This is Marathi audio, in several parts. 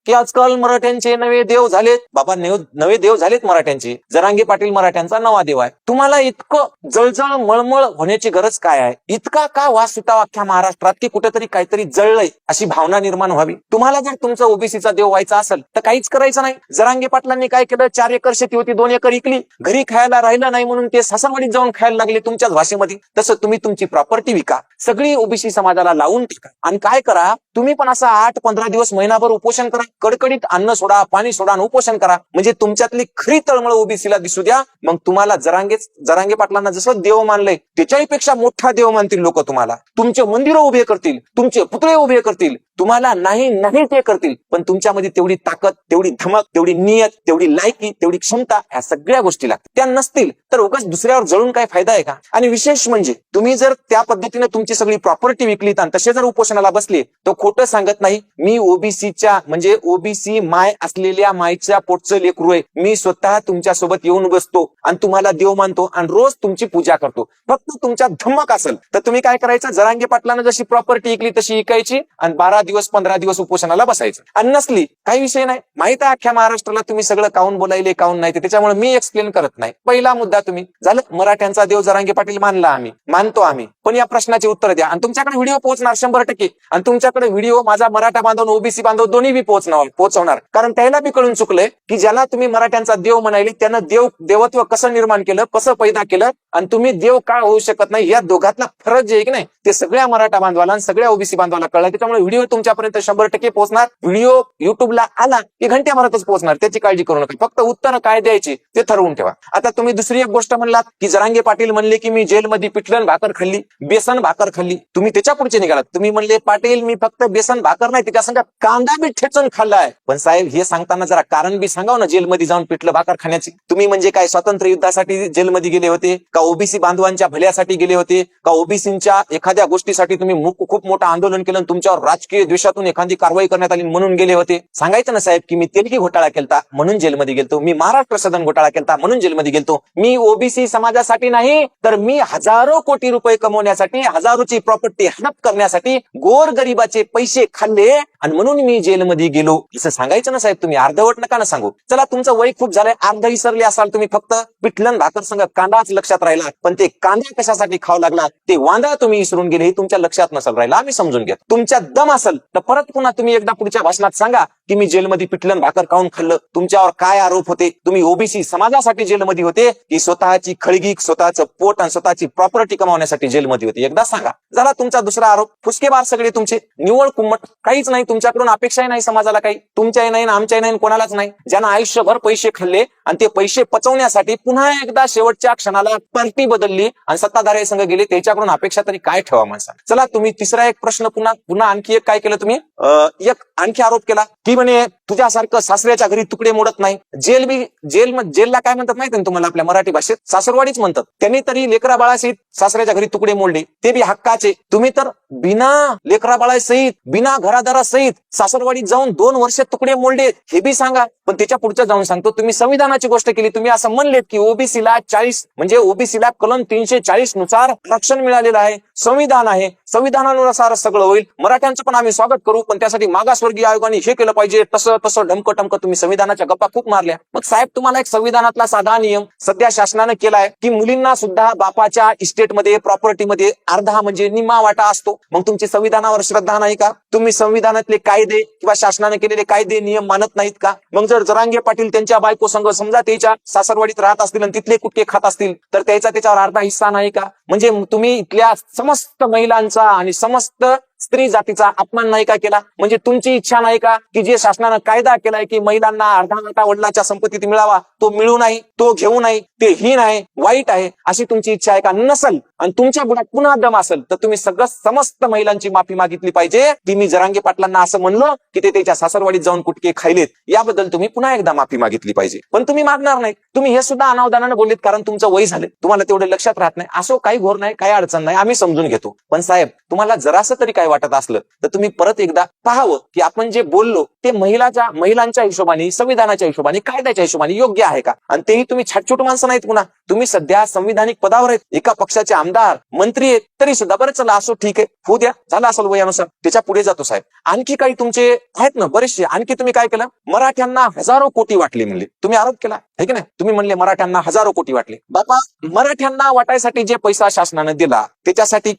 की आजकाल मराठ्यांचे नवे देव झालेत. बाबा नवे देव झालेत मराठ्यांचे. जरांगे पाटील मराठ्यांचा नवा देव आहे. तुम्हाला इतकं जळजळ मळमळ होण्याची गरज काय आहे? इतका का वास सुटावा अख्ख्या महाराष्ट्रात की कुठेतरी काहीतरी जळलंय अशी भावना निर्माण व्हावी? तुम्हाला जर तुमचा ओबीसीचा देव व्हायचा असेल तर काहीच करायचं नाही. जरांगे पाटलांनी काय केलं? 4 एकर शेती होती, 2 एकर इकली. घरी खायला राहिलं नाही म्हणून ते सासरवाडीत जाऊन खायला लागले तुमच्याच भाषेमध्ये. तसं तुम्ही तुमची प्रॉपर्टी विका, सगळी ओबीसी समाजाला लावून टाका आणि काय करा, तुम्ही पण असा 8-15 दिवस महिनाभर उपोषण करा. कडकडीत अन्न सोडा, पाणी सोडा आणि उपोषण करा. म्हणजे तुमच्यातली खरी तळमळ ओबीसीला दिसू द्या. मग तुम्हाला जरांगे पाटलांना जसं देव मानलंय त्याच्याहीपेक्षा मोठा देव मानतील लोक. तुम्हाला तुमचे मंदिरं उभे करतील, तुमचे पुतळे उभे करतील, तुम्हाला नाही ते करतील. पण तुमच्यामध्ये तेवढी ताकद, तेवढी धमक, तेवढी नियत, तेवढी लायकी, तेवढी क्षमता, ह्या सगळ्या गोष्टी लागतात. त्या नसतील तर उगाच दुसऱ्यावर जळून काय फायदा आहे का? आणि विशेष म्हणजे तुम्ही जर त्या पद्धतीने तुमची सगळी प्रॉपर्टी विकलीत आणि तसे जर उपोषणाला बसले तर खोटं सांगत नाही, मी ओबीसीच्या म्हणजे ओबीसी माय असलेल्या मायच्या पोटचं लेकरू आहे. मी स्वतः तुमच्यासोबत येऊन बसतो आणि तुम्हाला देव मानतो आणि रोज तुमची पूजा करतो. फक्त तुमच्या धमक असेल तर तुम्ही काय करायचं? जरांगे पाटलानं जशी प्रॉपर्टी विकली तशी विकायची आणि 12 दिवस 15 दिवस उपोषणाला बसायचं. आणि नसली काही विषय नाही. माहित आहे अख्ख्या महाराष्ट्राला तुम्ही सगळं काऊन बोलायले काऊन नाही, त्याच्यामुळे मी एक्सप्लेन करत नाही. पहिला मुद्दा तुम्ही झालं, मराठ्यांचा देव जरांगे पाटील मानतो आम्ही, पण या प्रश्नाचे उत्तर द्या. आणि तुमच्याकडे व्हिडिओ पोहोचणार 100%. आणि तुमच्याकडे व्हिडिओ माझा मराठा बांधव ओबीसी बांधव दोन्ही बी पोहोचवणार. कारण त्याला बी कळून चुकलंय की ज्याला तुम्ही मराठ्यांचा देव म्हणाले त्यानं देवत्व कसं निर्माण केलं, कसं पैदा केलं आणि तुम्ही देव का होऊ शकत नाही, या दोघातला फरक जे आहे की नाही ते सगळ्या मराठा बांधवाला आणि सगळ्या ओबीसी बांधवाला कळलं. त्याच्यामुळे व्हिडिओ तुमच्यापर्यंत 100% पोहोचणार. व्हिडिओ युट्यूबला आला की घंट्याभरातच पोहोचणार, त्याची काळजी करू नका. फक्त उत्तर काय द्यायची ते ठरवून ठेवा. आता तुम्ही दुसरी एक गोष्ट म्हणलात की जरांगे पाटील म्हणले की मी जेलमध्ये पिठलं भाकर खाल्ली, बेसन भाकर खाल्ली. तुम्ही त्याच्या पुढचे निघालात. तुम्ही म्हणले पाटील मी फक्त बेसन भाकर नाही त्याच्या संग कांदा बी ठेचून खाल्लाय. पण साहेब हे सांगताना जरा कारण बी सांगाव ना जेलमध्ये जाऊन पिठलं भाकर खाण्याची. तुम्ही म्हणजे काय स्वातंत्र्य युद्धासाठी जेलमध्ये गेले होते का? ओबीसी बांधवांच्या भल्यासाठी गेले होते का? ओबीसींच्या एखाद्या गोष्टीसाठी तुम्ही खूप मोठं आंदोलन केलं, तुमच्यावर राजकीय द्वेषातून एखादी कारवाई करण्यात आली म्हणून गेले होते? सांगायचं ना साहेब की मी तेलकी घोटाळा केलता म्हणून जेलमध्ये गेलतो, मी महाराष्ट्र सदन घोटाळा केलता म्हणून जेलमध्ये गेलतो, मी ओबीसी समाजासाठी नाही तर मी हजारो कोटी रुपये कमवण्यासाठी, हजारोची प्रॉपर्टी हडप करण्यासाठी गोरगरिबाचे पैसे खाल्ले आणि म्हणून मी जेलमध्ये गेलो असं सांगायचं ना साहेब. तुम्ही अर्धवट नका ना सांगू. चला तुमचं वय खूप झालंय, अर्ध विसरले असाल तुम्ही. फक्त पिठलं भाकर संग कांदाच लक्षात राहिला, पण ते कांदा कशासाठी खाऊ लागला ते वांदा तुम्ही विसरून गेले हे तुमच्या लक्षात नसेल राहिला. आम्ही समजून घेतो. तुमच्या दम असेल तर परत पुन्हा तुम्ही एकदा पुढच्या भाषणात सांगा की मी जेलमध्ये पिठलं भाकर खाऊन खाल्लं. तुमच्यावर काय आरोप होते? तुम्ही ओबीसी समाजासाठी जेलमध्ये होते की स्वतःची खळगी, स्वतःचं पोट आणि स्वतःची प्रॉपर्टी कमावण्यासाठी जेलमध्ये होते? एकदा सांगा. झाला तुमचा दुसरा आरोप. फुसकेबार सगळे तुमचे, निवळ कुम्मट, काहीच नाही तुमच्याकडून अपेक्षाही नाही समाजाला काही. तुमच्याही नाही आमच्याही नाही कोणालाच नाही. ज्यांना आयुष्यभर पैसे खाल्ले आणि ते पैसे पचवण्यासाठी पुन्हा एकदा शेवटच्या क्षणाला पार्टी बदलली आणि सत्ताधारी संघ गेले, त्याच्याकडून अपेक्षा तरी काय ठेवा माणसा? चला तुम्ही तिसरा एक प्रश्न पुन्हा आणखी एक काय केलं तुम्ही? एक आणखी आरोप केला की म्हणे तुझ्यासारखं सासऱ्याच्या घरी तुकडे मोडत नाही. जेलला काय म्हणतात माहिती ना तुम्हाला? आपल्या मराठी भाषेत सासरवाडीच म्हणतात. त्यांनी तरी लेकरा बाळासहित सासऱ्याच्या घरी तुकडे मोडले, ते बी हक्काचे. तुम्ही तर बिना लेकरा बाळासहित, बिना घरादारासहित सासरवाडीत जाऊन 2 वर्ष तुकडे मोडले, हे बी सांगा. पण त्याच्या पुढचं जाऊन सांगतो, तुम्ही संविधानाची गोष्ट केली. तुम्ही असं म्हणलेत की ओबीसीला 40 म्हणजे ओबीसीला कलम 340 नुसार आरक्षण मिळालेलं आहे, संविधान आहे, संविधानानुसार सगळं होईल. मराठ्यांचं पण आम्ही स्वागत करू, पण त्यासाठी मागासवर्गीय आयोगाने हे केलं पाहिजे, तसं ढमकं तुम्ही संविधानाच्या गप्पा खूप मारल्या. मग साहेब तुम्हाला एक संविधानातला साधा नियम सध्या शासनानं केलाय की मुलींना सुद्धा बापाच्या इस्टेटमध्ये, प्रॉपर्टीमध्ये अर्धा म्हणजे निम्मा वाटा असतो. मग तुमची संविधानावर श्रद्धा नाही का? तुम्ही संविधानातले कायदे किंवा शासनाने केलेले कायदे नियम मानत नाहीत का? मग जर जरांगे पाटील त्यांच्या बायको संघ समजा त्याच्या सासरवाडीत राहत असतील आणि तिथले कुटके खात असतील तर त्याच्यावर अर्धा हिस्सा नाही का? म्हणजे तुम्ही इथल्या समस्त महिलांचा आणि समस्त स्त्री जातीचा अपमान नाही का केला? म्हणजे तुमची इच्छा नाही का की जे शासनानं कायदा केलाय की महिलांना अर्धा वाटा वडिलांच्या संपत्तीत मिळावा, तो मिळू नाही, तो घेऊ नाही, ते हीन आहे, वाईट आहे, अशी तुमची इच्छा आहे का? नसल आणि तुमच्या गुणात पुन्हा दम असेल तर तुम्ही समस्त महिलांची माफी मागितली पाहिजे की मी जरांगे पाटलांना असं म्हणलो की ते त्याच्या सासरवाडीत जाऊन कुटके खायलेत, याबद्दल तुम्ही पुन्हा एकदा माफी मागितली पाहिजे. पण तुम्ही मागणार नाही. तुम्ही हे सुद्धा अनावधानानं बोललेत कारण तुमचं वय झाले, तुम्हाला तेवढे लक्षात राहत नाही. असो काही घोर नाही, काही अडचण नाही, आम्ही समजून घेतो. पण साहेब तुम्हाला जरासं तरी काय काय वाटत असलं तर तुम्ही परत एकदा पाहावं की आपण जे बोललो ते महिलांच्या हिशोबाने, संविधानाच्या हिशोबाने, कायद्याच्या हिशोबाने योग्य आहे का. आणि तेही तुम्ही छाटछूट माणसं नाहीत पुन्हा, तुम्ही सध्या संविधानिक पदावर आहेत, एका पक्षाचे आमदार मंत्री आहेत, तरी सुद्धा बरं चला असो ठीक आहे, होऊ द्या, झालं असेल वयानुसार, त्याच्या पुढे जातो साहेब. आणखी काही तुमचे आहेत ना बरेचसे, आणखी तुम्ही काय केलं, मराठ्यांना हजारो कोटी वाटले म्हणले, तुम्ही आरोप केला आहे की नाही, तुम्ही म्हणले मराठ्यांना हजारो कोटी वाटले. बाबा मराठ्यांना वाटायसाठी जे पैसा शासनाने दिला त्याच्यासाठी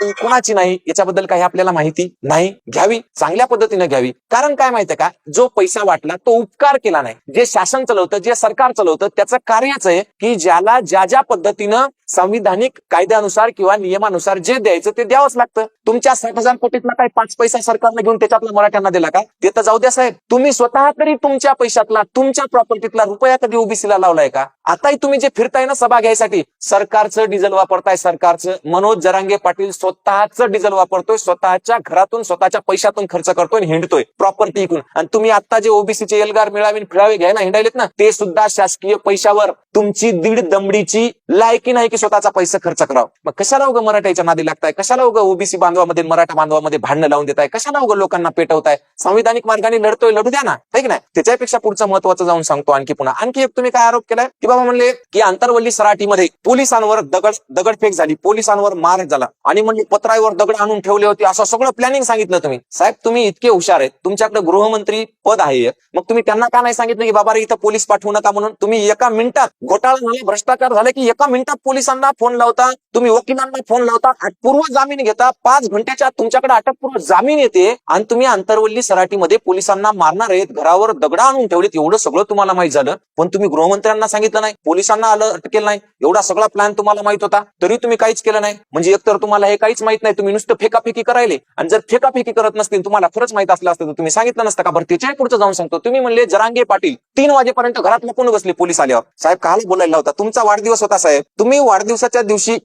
कोणाची नाही याच्याबद्दल काही आपल्याला माहिती नाही, घ्यावी, चांगल्या पद्धतीने घ्यावी. कारण काय माहितीये का, जो पैसा वाटला तो उपकार केला नाही. जे शासन चालवतं, जे सरकार चालवतं, त्याचं कार्यच आहे की ज्याला ज्या पद्धतीनं संविधानिक कायद्यानुसार किंवा नियमानुसार जे द्यायचं ते द्यावंच लागतं. तुमच्या 60,000 कोटीतला काही 5 पैसा सरकारने घेऊन त्याच्यातला मराठ्यांना दिला का, ते तर जाऊ द्या साहेब. तुम्ही स्वतः तरी तुमच्या पैशातला, तुमच्या प्रॉपर्टीतला रुपया कधी ओबीसीला लावलाय का. आताही तुम्ही जे फिरताय ना सभा घ्यायसाठी, सरकारचं डिझेल वापरताय, सरकारचं. मनोज जरांगे पाटील स्वतःचं डिझेल वापरतोय, स्वतःच्या घरातून स्वतःच्या पैशातून खर्च करतोय, हिंडतोय प्रॉपर्टी इकून. आणि तुम्ही आता जे ओबीसीचे एल्गार मिळावे फिरावे घ्यायला हिंडायलेत ना, ते सुद्धा शासकीय पैशावर. तुमची दीड दमडीची लायकी नाही की स्वतःचा पैसा खर्च करावा. मग कशाला उगं मराठ्याच्या नादी लागताय, कशाला उगं ओबीसी बांधवामध्ये, मराठा बांधवामध्ये भांडणं लावून देताय, कशाला उगं लोकांना पेटवताय. संविधानिक मार्गाने लढतोय, लढू द्या ना, है की नाही. त्याच्यापेक्षा पुढचं महत्वाचं जाऊन सांगतो आणखी पुन्हा. आणखी एक तुम्ही काय आरोप केलाय की बाबा म्हणले की आंतरवल्ली सराटीमध्ये पोलिसांवर दगडफेक झाली, पोलिसांवर मार झाला, आणि म्हणजे पत्रावर दगड आणून ठेवले होते, असं सगळं प्लॅनिंग सांगितलं तुम्ही. साहेब तुम्ही इतके हुशार आहेत, तुमच्याकडे गृहमंत्री पद आहे, मग तुम्ही त्यांना का नाही सांगितलं की बाबा रे इथं पोलीस पाठवू नका म्हणून. तुम्ही एका मिनिटात घोटाळा झाला, भ्रष्टाचार झाले की एका मिनिटात पोलिसांना फोन लावता, तुम्ही वकिलांना फोन लावता, अटकपूर्व जामीन घेता, 5 घंट्याच्या तुमच्याकडे अटकपूर्व जामीन येते, आणि तुम्ही आंतरवल्ली सराटीमध्ये पोलिसांना मारणार आहेत, घरावर दगड आणून ठेवलेत, एवढं सगळं तुम्हाला माहित झालं, पण तुम्ही गृहमंत्र्यांना सांगितलं नाही, पोलिसांना अटकेल नाही. एवढा सगळा प्लॅन तुम्हाला माहित होता, तरी तुम्ही काहीच केलं नाही. म्हणजे एकतर तुम्हाला हे काहीच माहित नाही, तुम्ही नुसतं फेकाफेकी करायले. आणि जर फेकाफेकी करत नसतील, तुम्हाला खरंच माहित असलं असतं तर तुम्ही सांगितलं नसतं का. बरं त्याच्याही पुढचं जाऊन सांगतो, तुम्ही म्हणले जरांगे पाटील 3 वाजेपर्यंत घरात लपून बसले पोलीस आल्यावर. साहेब काल बोलायला होता, तुमचा वाढदिवस होता साहेब, तुम्ही वाढदिवसाच्या दिवशी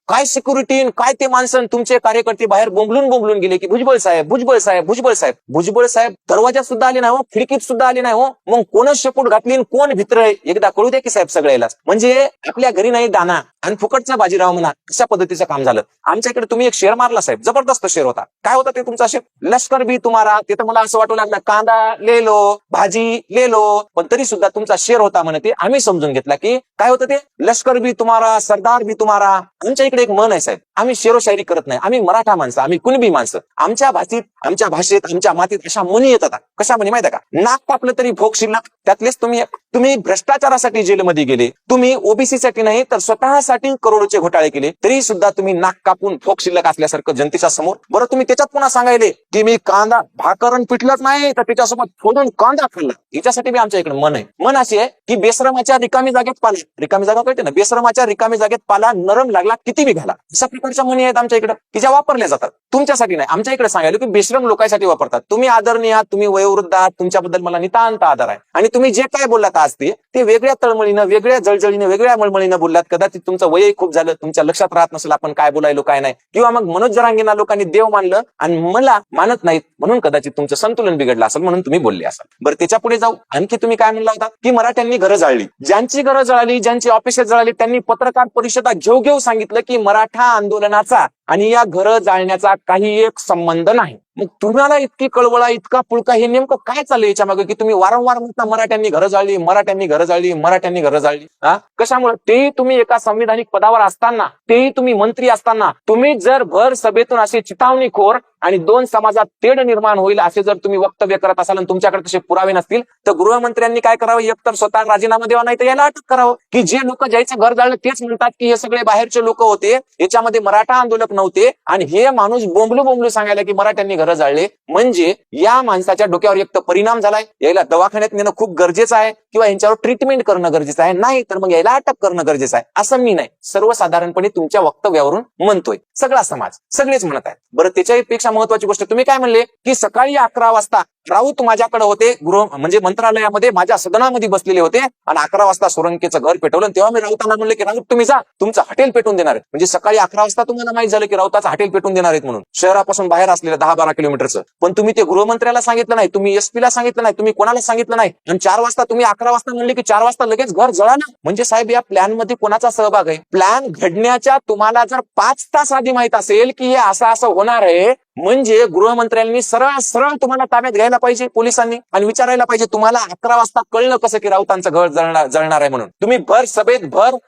काय सिक्युरिटी, काय ते माणसं, तुमचे कार्यकर्ते बाहेर बोंबलून गेले की भुजबळ साहेब, भुजबळ साहेब, भुजबळ साहेब. भुजबळ साहेब दरवाजात सुद्धा आले नाही हो, खिडकीत सुद्धा आले नाही हो. मग कोणच शेपूट घातली, कोण भित्र आहे एकदा कळू द्या की साहेब सगळ्यालाच. म्हणजे आपल्या घरी नाही दाना आणि फुकटचा बाजीराव म्हणा, अशा पद्धतीचं काम झालं. आमच्या इकडे तुम्ही एक शेअर मारला साहेब, जबरदस्त शेअर होता. काय होता ते तुमचा शेअर, लष्कर भी तुम्हारा. ते तर मला असं वाटू लागलं कांदा ले लो, भाजी ले लो, पण तरी सुद्धा तुमचा शेअर होता म्हणते. आम्ही समजून घेतला की काय होतं ते, लष्कर भी तुम्हारा, सरदार भी तुम्हारा. आमच्या इकडे एक मन आहे साहेब, आम्ही शेरोशायरी करत नाही, आम्ही मराठा माणसं, आम्ही कुणबी माणसं. आमच्या भाषेत, आमच्या मातीत अशा म्हणी येतात. कशा म्हणी माहिती का, नाक कापलं तरी भोग शिल्लक. त्यातलेच तुम्ही भ्रष्टाचारासाठी जेलमध्ये गेले, तुम्ही ओबीसी साठी नाही तर स्वतःसाठी करोडोचे घोटाळे केले, तरी सुद्धा तुम्ही नाक कापून भोग शिल्लक असल्यासारखं जनतेच्या समोर. बरं तुम्ही त्याच्यात पुन्हा सांगायले की मी कांदा भाकरण पिटलंच नाही तर त्याच्यासोबत फोडून कांदा खाल्ला. याच्यासाठी मी आमच्या इकडे मन आहे. मन अशी आहे की बेश्रमाच्या रिकामी जागेत पाला, रिकामी जागा कळते ना, बेश्रमाच्या रिकामी जागेत पाला नरम लागला किती बी घाला. अशा प्रकारच्या म्हणी आहेत आमच्या इकडे की ज्या वापरल्या जातात, तुमच्यासाठी नाही. आमच्या इकडे सांगायला की बेश्रम लोकांसाठी वापरतात. तुम्ही आदरणीय आहात, तुम्ही वयोवृद्ध आहात, तुमच्याबद्दल मला नितांत आदर आहे. आणि तुम्ही जे काय बोललात आज ते वेगळ्या तळमळीनं, वेगळ्या जळजळीनं, वेगळ्या मळमळीनं बोललात. कदाचित तुमचं वयही खूप झालं, तुमच्या लक्षात राहत नसेल आपण काय बोलायलो काय नाही. किंवा मग मनोज जरांगेंना लोकांनी देव मानलं आणि मला मानत नाहीत म्हणून कदाचित तुमचं संतुलन बिघडलं असेल, म्हणून तुम्ही बोलले असाल. बरं त्याच्या पुढे जाऊ. आणखी तुम्ही काय म्हणला होता की मराठ्यांनी घरं जाळली. ज्यांची घरं जळाली, ज्यांची ऑफिस जळाली, त्यांनी पत्रकार परिषदा घेऊ सांगितलं की मराठा आंदोलनाचा आणि या घरं जाळण्याचा काही एक संबंध नाही. मग तुम्हाला इतकी कळवळा, इतका पुळका, हे नेमकं काय चाललंय याच्या मागे की तुम्ही वारंवार म्हणता मराठ्यांनी घरं जाळली, मराठ्यांनी घरं जाळली, मराठ्यांनी घरं जाळली. कशामुळे, तेही तुम्ही एका संविधानिक पदावर असताना, तेही तुम्ही मंत्री असताना, तुम्ही जर भर सभेतून असे चितावणीखोर आणि 2 समाजात तेढ निर्माण होईल असे जर तुम्ही वक्तव्य करत असाल आणि तुमच्याकडे तसे पुरावे नसतील तर गृहमंत्र्यांनी काय करावं, एकतर स्वतः राजीनामा द्यावा, नाही तर याला अटक करावं. की जे लोक ज्याचं घर जाळलं तेच म्हणतात की हे सगळे बाहेरचे लोक होते, याच्यामध्ये मराठा आंदोलक नव्हते, आणि हे माणूस बोंबलू सांगायला की मराठ्यांनी घरं जाळले. म्हणजे या माणसाच्या डोक्यावर एक तर परिणाम झालाय, याला दवाखान्यात नेणं खूप गरजेचं आहे किंवा यांच्यावर ट्रीटमेंट करणं गरजेचं आहे, नाही तर मग याला अटक करणं गरजेचं आहे. असं मी नाही, सर्वसाधारणपणे तुमच्या वक्तव्यावरून म्हणतोय, सगळा समाज, सगळेच म्हणत आहेत. बरं त्याच्यापेक्षा महत्वाची गोष्ट तुम्ही काय म्हणले की सकाळी 11 वाजता राऊत माझ्याकडे होते, गृह म्हणजे मंत्रालयामध्ये माझ्या सदनामध्ये बसलेले होते आणि 11 वाजता सोळंकेचं घर पेटवलं. तेव्हा मी राऊतांना म्हणले की राऊत तुम्ही जा, तुमचं हॉटेल पेटून देणार आहे. म्हणजे सकाळी 11 वाजता तुम्हाला माहित झालं की राऊताचं हॉटेल पेटून देणार आहेत म्हणून, शहरापासून बाहेर असलेलं 10-12 किलोमीटरचं. पण तुम्ही ते गृहमंत्र्याला सांगितलं नाही, तुम्ही एसपीला सांगितलं नाही, तुम्ही कोणाला सांगितलं नाही. आणि 4 वाजता तुम्ही 11 वाजता म्हणले की 4 वाजता लगेच घर जळा ना. म्हणजे साहेब या प्लॅन मध्ये कोणाचा सहभाग आहे? प्लॅन घडण्याच्या तुम्हाला जर 5 तास आधी माहित असेल की हे असं होणार आहे, म्हणजे गृहमंत्र्यांनी सरळ सरळ तुम्हाला ताब्यात घ्यायला पाहिजे पोलिसांनी आणि विचारायला पाहिजे तुम्हाला 11 वाजता कळलं कसं की राऊतांचं घर जळणार आहे म्हणून. तुम्ही भर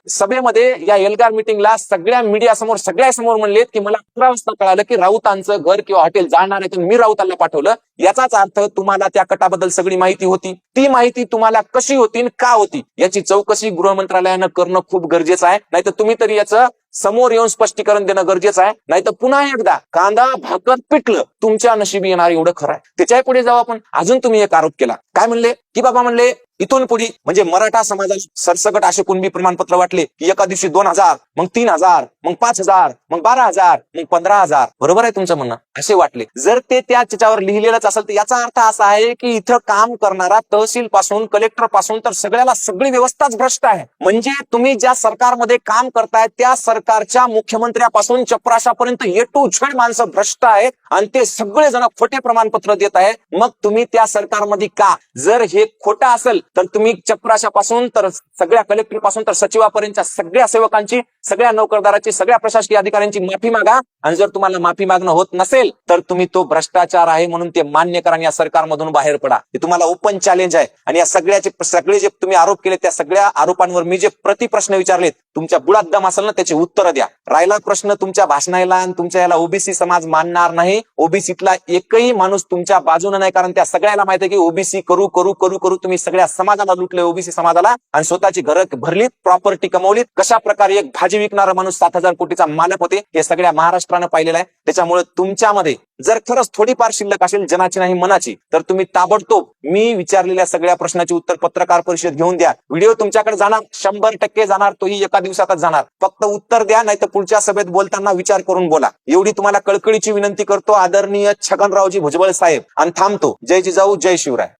सभेमध्ये या एल्गार मिटिंगला सगळ्या मीडिया समोर सगळ्या समोर म्हणलेत की मला 11 वाजता कळालं की राऊतांचं घर किंवा हॉटेल जाळणार आहे, मी राऊतांना पाठवलं. याचाच अर्थ तुम्हाला त्या कटाबद्दल सगळी माहिती होती. ती माहिती तुम्हाला कशी होती का होती याची चौकशी गृहमंत्रालयानं करणं खूप गरजेचं आहे. नाहीतर तुम्ही तरी याचं समोर येऊन स्पष्टीकरण देणं गरजेचं आहे. नाहीतर पुन्हा एकदा कांदा भाकर पिटलं तुमच्या नशिबी येणार एवढं खरं आहे. त्याच्या पुढे जाऊ आपण. अजून तुम्ही एक आरोप केला, काय म्हणले की बाबा म्हणले इथून पुढे म्हणजे मराठा समाजाला सरसकट असे कुणबी प्रमाणपत्र वाटले की एका दिवशी 2000, मग 3000, मग 5000, मग 12000, मग 15000. बरोबर आहे तुमचं म्हणणं, असे वाटले. जर ते त्याच्यावर लिहिलेलंच असेल तर याचा अर्थ असा आहे की इथं काम करणारा तहसील पासून कलेक्टर पासून तर सगळ्याला सगळी व्यवस्थाच भ्रष्ट आहे. म्हणजे तुम्ही ज्या सरकारमध्ये काम करताय त्या सरकारच्या मुख्यमंत्र्यापासून चपराशापर्यंत ए टू झेड माणसं भ्रष्ट आहे आणि ते सगळे जण खोटे प्रमाणपत्र देत आहे. मग तुम्ही त्या सरकारमध्ये का? जर हे खोटं असेल तर तुम्ही चपराशापासून तर सगळ्या कलेक्टर पासून तर सचिवापर्यंतच्या सगळ्या सेवकांची, सगळ्या नौकरदाराची, सगळ्या प्रशासकीय अधिकाऱ्यांची माफी मागा. आणि जर तुम्हाला माफी मागणं होत नसेल तर तुम्ही तो भ्रष्टाचार आहे म्हणून ते मान्य करा आणि या सरकारमधून बाहेर पडा. हे तुम्हाला ओपन चॅलेंज आहे. आणि या सगळे जे तुम्ही आरोप केले त्या सगळ्या आरोपांवर मी जे प्रतिप्रश्न विचारलेत तुमच्या बुडात दम असेल ना त्याची उत्तरं द्या. राहिला प्रश्न तुमच्या भाषणाला आणि तुमच्या याला ओबीसी समाज मानणार नाही. ओबीसीतला एकही माणूस तुमच्या बाजूने नाही, कारण त्या सगळ्याला माहिती आहे की ओबीसी करू करू करू करू तुम्ही सगळ्या समाजाला लुटले, ओबीसी समाजाला, आणि स्वतःची घरं भरलीत, प्रॉपर्टी कमवलीत. कशा प्रकारे एक भाजी विकणारा माणूस 7,000 कोटीचा मालक होते हे सगळ्या महाराष्ट्रानं पाहिलेलं आहे. त्याच्यामुळे तुमच्यामध्ये जर खरंच थोडीफार शिल्लक असेल जनाची नाही मनाची तर तुम्ही ताबडतोब मी विचारलेल्या सगळ्या प्रश्नाची उत्तर पत्रकार परिषद घेऊन द्या. व्हिडिओ तुमच्याकडे जाणार, 100% जाणार, तोही एका दिवसातच जाणार. फक्त उत्तर द्या, नाही तर पुढच्या सभेत बोलताना विचार करून बोला. एवढी तुम्हाला कळकळीची विनंती करतो आदरणीय छगनरावजी भुजबळ साहेब, आणि थांबतो. जय जिजाऊ, जय शिवराय.